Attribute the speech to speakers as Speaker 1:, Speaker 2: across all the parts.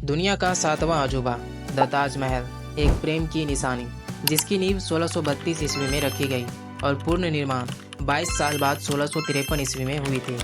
Speaker 1: दुनिया का 7वां अजूबा द ताजमहल एक प्रेम की निशानी, जिसकी नींव 1632 ईस्वी में रखी गई और पूर्ण निर्माण 22 साल बाद 1653 ईस्वी में हुई थी।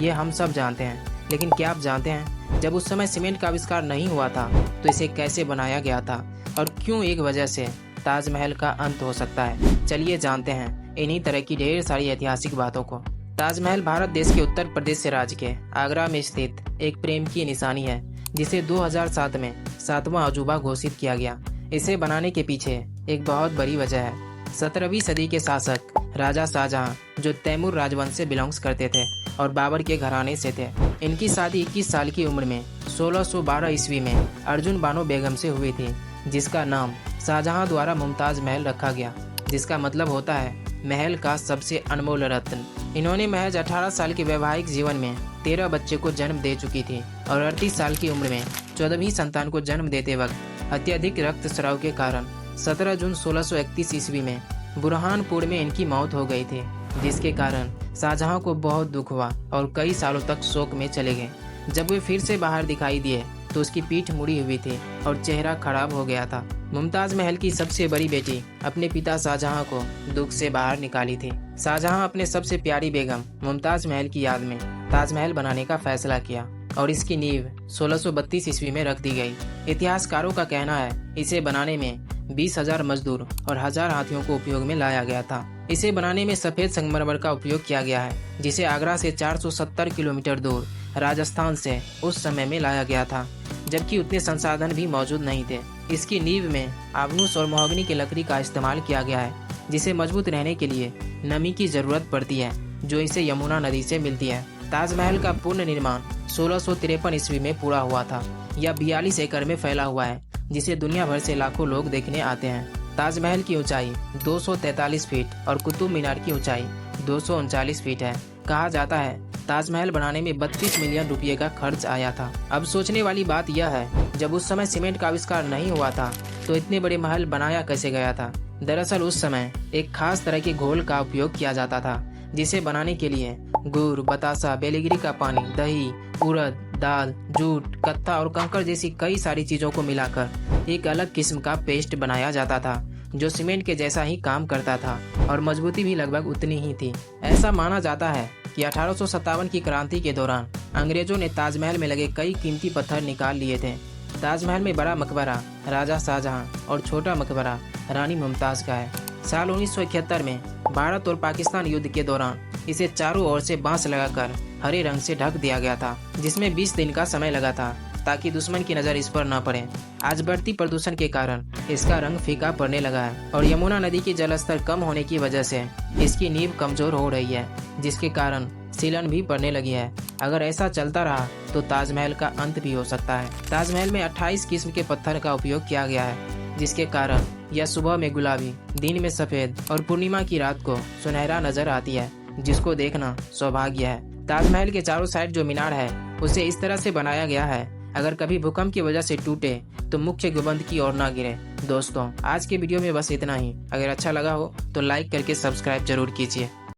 Speaker 1: ये हम सब जानते हैं, लेकिन क्या आप जानते हैं जब उस समय सीमेंट का आविष्कार नहीं हुआ था तो इसे कैसे बनाया गया था और क्यों एक वजह से ताजमहल का अंत हो सकता है। चलिए जानते हैं इन्हीं तरह की ढेर सारी ऐतिहासिक बातों को। ताजमहल भारत देश के उत्तर प्रदेश राज्य के आगरा में स्थित एक प्रेम की निशानी है, जिसे 2007 में 7वां अजूबा घोषित किया गया। इसे बनाने के पीछे एक बहुत बड़ी वजह है। 17वीं सदी के शासक राजा शाहजहां, जो तैमूर राजवंश से बिलोंग्स करते थे और बाबर के घराने से थे, इनकी शादी 21 साल की उम्र में 1612 ईस्वी में अर्जुन बानो बेगम से हुई थी, जिसका नाम शाहजहां द्वारा मुमताज महल रखा गया, जिसका मतलब होता है महल का सबसे अनमोल रत्न। इन्होंने महज 18 साल के वैवाहिक जीवन में 13 बच्चे को जन्म दे चुकी थी और 38 साल की उम्र में 14वीं संतान को जन्म देते वक्त अत्यधिक रक्तस्राव के कारण 17 जून 1631 ईस्वी में बुरहानपुर में इनकी मौत हो गई थी, जिसके कारण शाहजहां को बहुत दुख हुआ और कई सालों तक शोक में चले गए। जब वे फिर से बाहर दिखाई दिए तो उसकी पीठ मुड़ी हुई थी और चेहरा खराब हो गया था। मुमताज महल की सबसे बड़ी बेटी अपने पिता शाहजहां को दुख से बाहर निकाली थी। शाहजहां अपने सबसे प्यारी बेगम मुमताज महल की याद में ताजमहल बनाने का फैसला किया और इसकी नींव 1632 ईस्वी में रख दी गई। इतिहासकारों का कहना है इसे बनाने में 20,000 मजदूर और 1000 हाथियों को उपयोग में लाया गया था। इसे बनाने में सफेद संगमरमर का उपयोग किया गया है, जिसे आगरा से 470 किलोमीटर दूर राजस्थान से उस समय में लाया गया था, जबकि उतने संसाधन भी मौजूद नहीं थे। इसकी नींव में आबनूस और महोगनी की लकड़ी का इस्तेमाल किया गया है, जिसे मजबूत रहने के लिए नमी की जरूरत पड़ती है, जो इसे यमुना नदी से मिलती है। ताजमहल का पूर्ण निर्माण 1653 ईस्वी में पूरा हुआ था। यह 42 एकड़ में फैला हुआ है, जिसे दुनिया भर से लाखों लोग देखने आते हैं। ताजमहल की ऊंचाई 243 फीट और कुतुब मीनार की ऊंचाई 239 फीट है। कहा जाता है ताजमहल बनाने में 32 मिलियन रुपये का खर्च आया था। अब सोचने वाली बात यह है, जब उस समय सीमेंट का आविष्कार नहीं हुआ था तो इतने बड़े महल बनाया कैसे गया था। दरअसल उस समय एक खास तरह के घोल का उपयोग किया जाता था, जिसे बनाने के लिए गुड़, बतासा, बेलीगिरी का पानी, दही, उड़द दाल, जूट, कत्था और कंकड़ जैसी कई सारी चीजों को मिलाकर एक अलग किस्म का पेस्ट बनाया जाता था, जो सीमेंट के जैसा ही काम करता था और मजबूती भी लगभग उतनी ही थी। ऐसा माना जाता है कि 1857 की क्रांति के दौरान अंग्रेजों ने ताजमहल में लगे कई कीमती पत्थर निकाल लिए थे। ताजमहल में बड़ा मकबरा राजा शाहजहां और छोटा मकबरा रानी मुमताज का है। साल 1971 में भारत और पाकिस्तान युद्ध के दौरान इसे चारों ओर से बांस लगाकर हरे रंग से ढक दिया गया था, जिसमें 20 दिन का समय लगा था ताकि दुश्मन की नजर इस पर न पड़े। आज बढ़ती प्रदूषण के कारण इसका रंग फीका पड़ने लगा है और यमुना नदी की जलस्तर कम होने की वजह से इसकी नींव कमजोर हो रही है, जिसके कारण सीलन भी पड़ने लगी है। अगर ऐसा चलता रहा तो ताजमहल का अंत भी हो सकता है। ताजमहल में 28 किस्म के पत्थर का उपयोग किया गया है, जिसके कारण यह सुबह में गुलाबी, दिन में सफेद और पूर्णिमा की रात को सुनहरा नजर आती है, जिसको देखना सौभाग्य है। ताजमहल के चारों साइड जो मीनार है उसे इस तरह से बनाया गया है, अगर कभी भूकंप की वजह से टूटे तो मुख्य गुंबद की ओर ना गिरे। दोस्तों, आज के वीडियो में बस इतना ही। अगर अच्छा लगा हो तो लाइक करके सब्सक्राइब जरूर कीजिए।